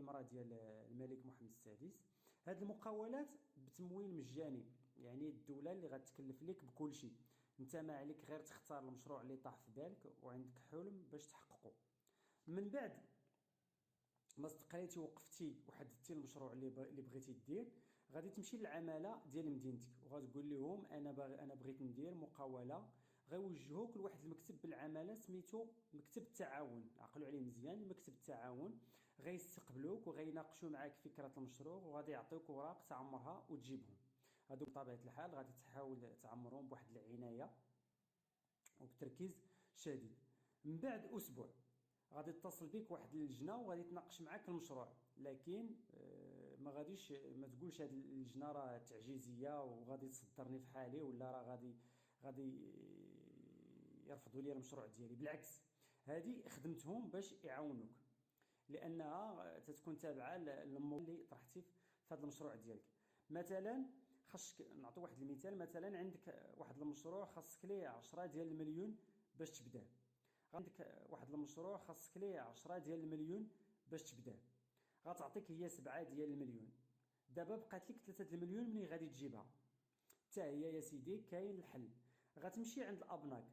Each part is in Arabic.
الامره ديال الملك محمد السادس. هاد المقاولات بتمويل مجاني، يعني الدوله اللي غتكلف لك بكل شيء، انت ما عليك غير تختار المشروع اللي طاح في بالك وعندك حلم باش تحققه. من بعد ما استقريتي وقفتي وحددتي المشروع اللي بغيتي دير، غادي تمشي للعماله ديال مدينتك وغتقول لهم انا بغيت ندير مقاوله. غيوجهوك لواحد المكتب بالعماله سميتو مكتب التعاون، عقلوا عليه مزيان، مكتب التعاون. غيستقبلوك وغيناقشوا معاك فكره المشروع وغادي يعطيوك اوراق تعمرها وتجيبهم. هادو بطبيعه الحال غادي تحاول تعمرهم بواحد العنايه وبتركيز شديد. من بعد اسبوع غادي يتصل بك واحد اللجنه وغادي تناقش معاك المشروع، لكن ما تقولش هاد اللجنه راه تعجيزيه وغادي تصدرني في حالي، ولا راه غادي يرفضوا لي المشروع ديالي. بالعكس، هذه خدمتهم باش يعاونوك، لانها تتكون تابعه للموضوع اللي طرحتي في هذا المشروع ديالك. مثلا خاصك نعطي واحد المثال، مثلا عندك واحد المشروع خاصك ليه 10 ديال المليون باش تبداه. عندك واحد المشروع خاصك ليه 10 ديال المليون باش تبداه، غتعطيك هي 7 ديال المليون. دابا بقات لك 3 المليون منين غادي تجيبها؟ حتى هي يا سيدي كاين الحل. غتمشي عند الابناك،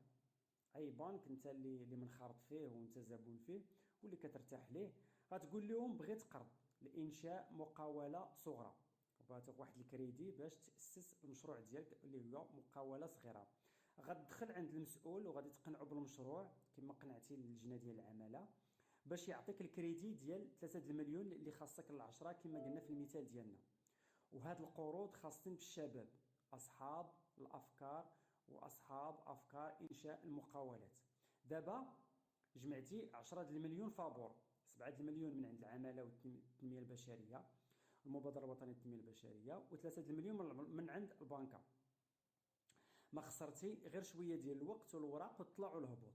اي بنك انت اللي منخرط فيه وانت زبون فيه واللي كترتاح ليه، غتقول لهم بغيت قرض لانشاء مقاوله صغرى، وبغيت واحد الكريدي باش تاسس المشروع ديالك اللي هو مقاوله صغيره. غتدخل عند المسؤول وغادي تقنعه بالمشروع كما قنعتي اللجنه ديال العماله باش يعطيك الكريدي ديال 3 المليون اللي خاصك ل10 كما قلنا في المثال ديالنا. وهاد القروض خاصين بالشباب اصحاب الافكار واصحاب افكار انشاء المقاولات. دابا جمعتي 10 المليون فابور، 7 المليون من عند العماله والتنميه البشريه، المبادره الوطنيه للتنميه البشريه، و3 المليون من عند البنكه. ما خسرتي غير شويه ديال الوقت والوراق والطلع والهبوط.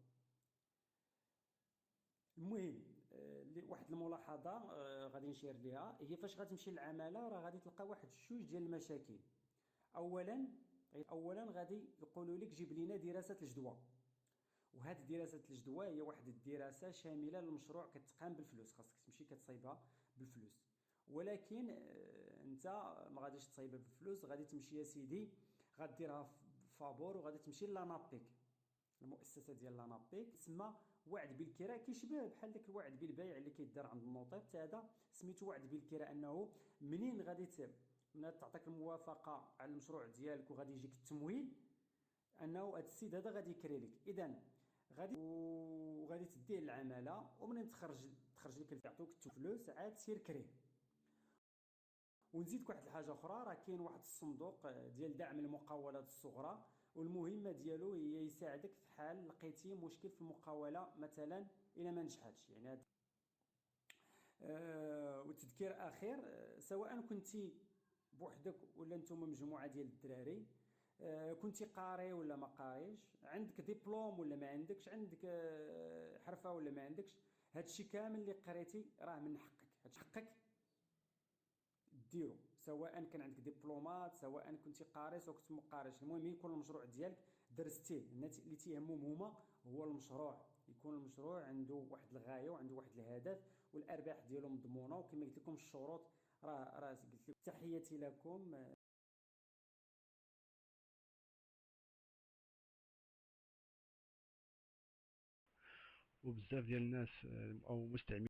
المهم واحد الملاحظه غادي نشير ليها، هي فاش غتمشي للعماله راه غادي تلقى واحد الجوج ديال المشاكل. اولا غادي يقولوا لك جيب لنا دراسه الجدوى، وهذه دراسه الجدوى هي واحد الدراسه شامله للمشروع كتقام بالفلوس، خاصك تمشي كتصايبها بالفلوس. ولكن انت ما غاديش تصايبها بالفلوس، غادي تمشي يا سيدي غديرها فابور وغادي تمشي لانابيك، المؤسسه ديال لانابيك تسمى وعد بالكراء، كيشبه بحال داك الوعد بالبيع اللي كيدار عند النوطير، حتى هذا سميتو وعد بالكراء، انه منين غادي من تعطيك الموافقه على المشروع ديالك وغادي يجيك التمويل، انه هذا السيد هذا غادي يكري لك. اذا غادي تديه للعماله، ومنين تخرج لك يعطوك الفلوس عاد سير كريه. ونزيدك واحد الحاجه اخرى، راه كاين واحد الصندوق ديال دعم المقاولات الصغرى، والمهمه ديالو هي يساعدك في حال لقيتي مشكل في المقاوله مثلا الى ما نجحتش. يعني وتذكير اخير، سواء كنتي بوحدك ولا نتوما مجموعه ديال الدراري، كنتي قاري ولا ما قاريش، عندك دبلوم ولا ما عندكش، عندك حرفه ولا ما عندكش، هادشي كامل اللي قريتي راه من حقك، هادشي حقك ديرو، سواء كان عندك دبلومات، سواء كنتي قاري سواء كنت مقاريش. المهم يكون المشروع ديالك درستيه. اللي تيهمهم هما هو المشروع، يكون المشروع عنده واحد الغايه وعنده واحد الهدف والارباح ديالو مضمونه، وكما قلت لكم الشروط راه قلت لكم. تحياتي لكم. وبزاف ديال الناس او مستعملين